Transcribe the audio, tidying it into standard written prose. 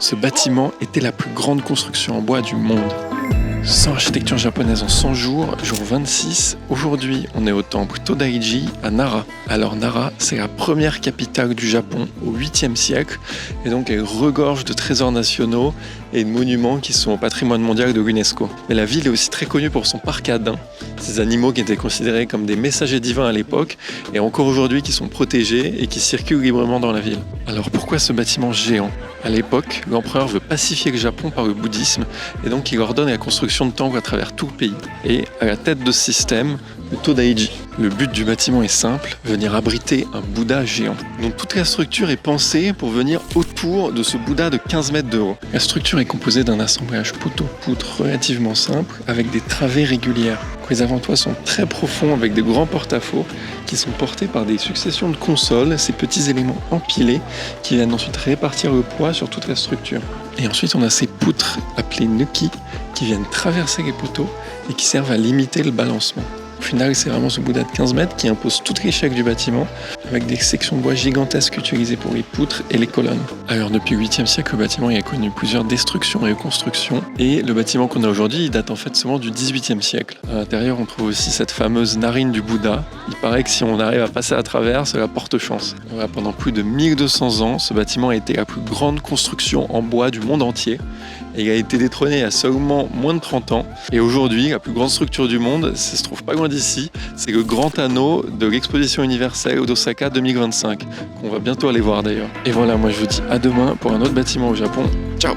Ce bâtiment était la plus grande construction en bois du monde. 100 architectures japonaises en 100 jours, jour 26. Aujourd'hui, on est au temple Todaiji à Nara. Alors Nara, c'est la première capitale du Japon au 8e siècle et donc elle regorge de trésors nationaux et de monuments qui sont au patrimoine mondial de l'UNESCO. Mais la ville est aussi très connue pour son parc à daims, ces animaux qui étaient considérés comme des messagers divins à l'époque et encore aujourd'hui qui sont protégés et qui circulent librement dans la ville. Alors pourquoi ce bâtiment géant ? À l'époque, l'empereur veut pacifier le Japon par le bouddhisme et donc il ordonne la construction de temples à travers tout le pays. Et à la tête de ce système, le Todaiji. Le but du bâtiment est simple, venir abriter un Bouddha géant. Donc toute la structure est pensée pour venir autour de ce Bouddha de 15 mètres de haut. La structure est composée d'un assemblage poteau-poutre relativement simple avec des travées régulières. Les avant-toits sont très profonds avec de grands porte-à-faux qui sont portés par des successions de consoles, ces petits éléments empilés qui viennent ensuite répartir le poids sur toute la structure. Et ensuite on a ces poutres appelées nuki qui viennent traverser les poteaux et qui servent à limiter le balancement. Au final, c'est vraiment ce Bouddha de 15 mètres qui impose toute l'échec du bâtiment avec des sections de bois gigantesques utilisées pour les poutres et les colonnes. Alors depuis le 8e siècle, le bâtiment a connu plusieurs destructions et reconstructions et le bâtiment qu'on a aujourd'hui, il date en fait seulement du 18e siècle. À l'intérieur, on trouve aussi cette fameuse narine du Bouddha. Il paraît que si on arrive à passer à travers, cela porte chance. Voilà, pendant plus de 1200 ans, ce bâtiment a été la plus grande construction en bois du monde entier. Et il a été détrôné il y a seulement moins de 30 ans. Et aujourd'hui, la plus grande structure du monde, ça se trouve pas loin d'ici, c'est le grand anneau de l'exposition universelle d'Osaka 2025, qu'on va bientôt aller voir d'ailleurs. Et voilà, moi je vous dis à demain pour un autre bâtiment au Japon. Ciao!